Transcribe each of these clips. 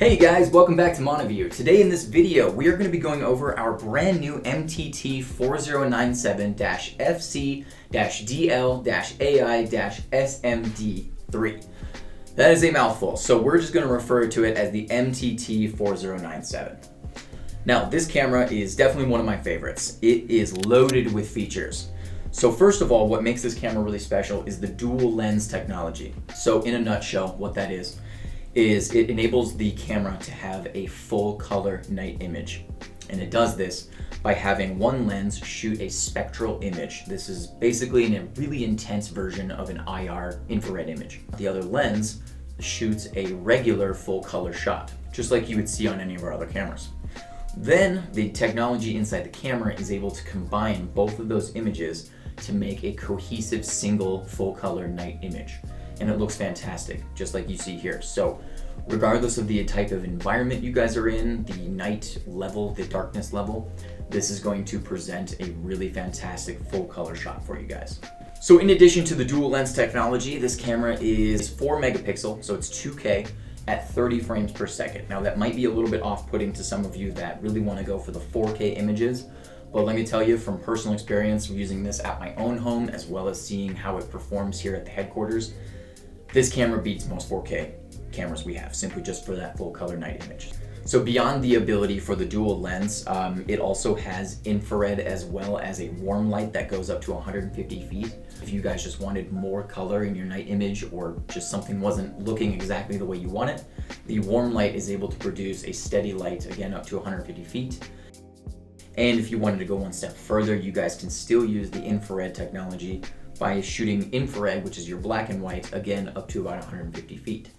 Hey guys, welcome back to Montavue. Today in this video, we are going to be going over our brand new MTT4097-FC-DL-AI-SMD3. That is a mouthful, so we're just going to refer to it as the MTT4097. Now, this camera is definitely one of my favorites. It is loaded with features. So first of all, what makes this camera really special is the dual lens technology. So in a nutshell, what that is it enables the camera to have a full color night image. And it does this by having one lens shoot a spectral image. This is basically a really intense version of an IR infrared image. The other lens shoots a regular full color shot, just like you would see on any of our other cameras. Then the technology inside the camera is able to combine both of those images to make a cohesive single full color night image. And it looks fantastic, just like you see here. So regardless of the type of environment you guys are in, the night level, the darkness level, this is going to present a really fantastic full color shot for you guys. So in addition to the dual lens technology, this camera is 4 megapixel, so it's 2K at 30 frames per second. Now that might be a little bit off-putting to some of you that really want to go for the 4K images, but let me tell you from personal experience using this at my own home as well as seeing how it performs here at the headquarters, this camera beats most 4K cameras we have, simply just for that full color night image. So beyond the ability for the dual lens, it also has infrared as well as a warm light that goes up to 150 feet. If you guys just wanted more color in your night image or just something wasn't looking exactly the way you want it, the warm light is able to produce a steady light, again up to 150 feet. And if you wanted to go one step further, you guys can still use the infrared technology by shooting infrared, which is your black and white, again up to about 150 feet.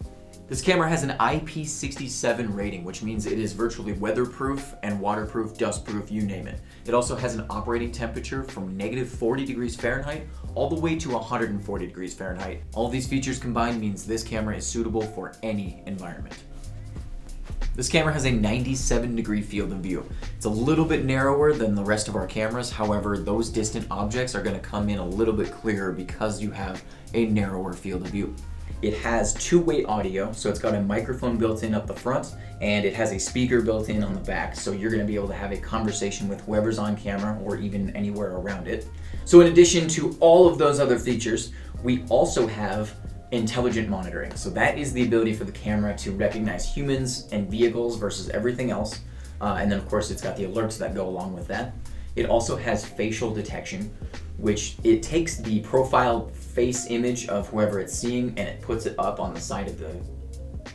This camera has an IP67 rating, which means it is virtually weatherproof and waterproof, dustproof, you name it. It also has an operating temperature from -40 degrees Fahrenheit all the way to 140 degrees Fahrenheit. All of these features combined means this camera is suitable for any environment. This camera has a 97-degree field of view. It's a little bit narrower than the rest of our cameras. However, those distant objects are going to come in a little bit clearer because you have a narrower field of view. It has two-way audio, so it's got a microphone built in up the front, and it has a speaker built in on the back, so you're going to be able to have a conversation with whoever's on camera or even anywhere around it. So in addition to all of those other features, we also have intelligent monitoring. So that is the ability for the camera to recognize humans and vehicles versus everything else. And then of course it's got the alerts that go along with that. It also has facial detection, which it takes the profile face image of whoever it's seeing and it puts it up on the side of the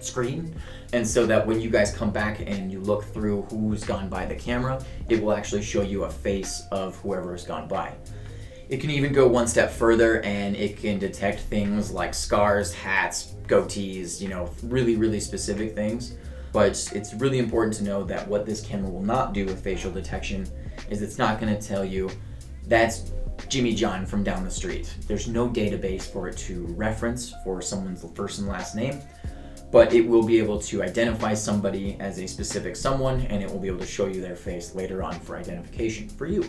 screen. And so that when you guys come back and you look through who's gone by the camera, it will actually show you a face of whoever has gone by. It can even go one step further and it can detect things like scars, hats, goatees, really, really specific things. But it's really important to know that what this camera will not do with facial detection is it's not going to tell you that's Jimmy John from down the street. There's no database for it to reference for someone's first and last name, but it will be able to identify somebody as a specific someone and it will be able to show you their face later on for identification for you.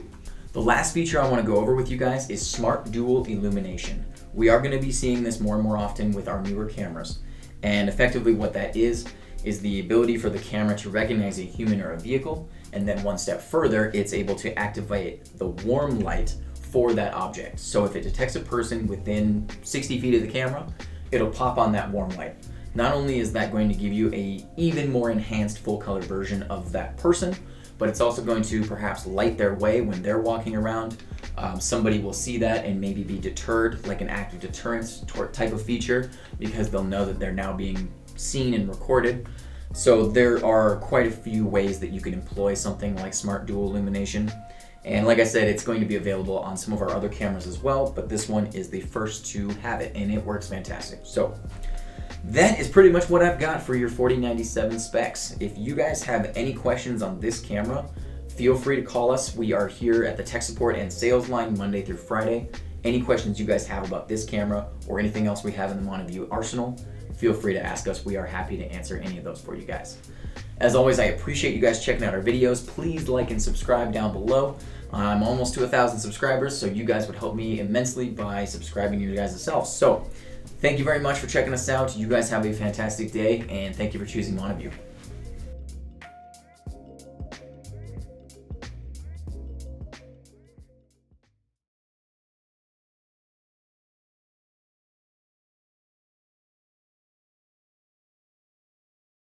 The last feature I want to go over with you guys is smart dual illumination. We are going to be seeing this more and more often with our newer cameras. And effectively what that is the ability for the camera to recognize a human or a vehicle, and then one step further, it's able to activate the warm light for that object. So if it detects a person within 60 feet of the camera, it'll pop on that warm light. Not only is that going to give you a even more enhanced full color version of that person, but it's also going to perhaps light their way when they're walking around. Somebody will see that and maybe be deterred, like an active deterrence type of feature, because they'll know that they're now being seen and recorded. So there are quite a few ways that you can employ something like smart dual illumination. And like I said, it's going to be available on some of our other cameras as well, but this one is the first to have it and it works fantastic. So that is pretty much what I've got for your 4097 specs. If you guys have any questions on this camera, feel free to call us. We are here at the tech support and sales line Monday through Friday. Any questions you guys have about this camera or anything else we have in the Montavue arsenal, feel free to ask us. We are happy to answer any of those for you guys. As always, I appreciate you guys checking out our videos. Please like and subscribe down below. I'm almost to 1,000 subscribers, so you guys would help me immensely by subscribing you guys yourself. So thank you very much for checking us out. You guys have a fantastic day, and thank you for choosing Montavue.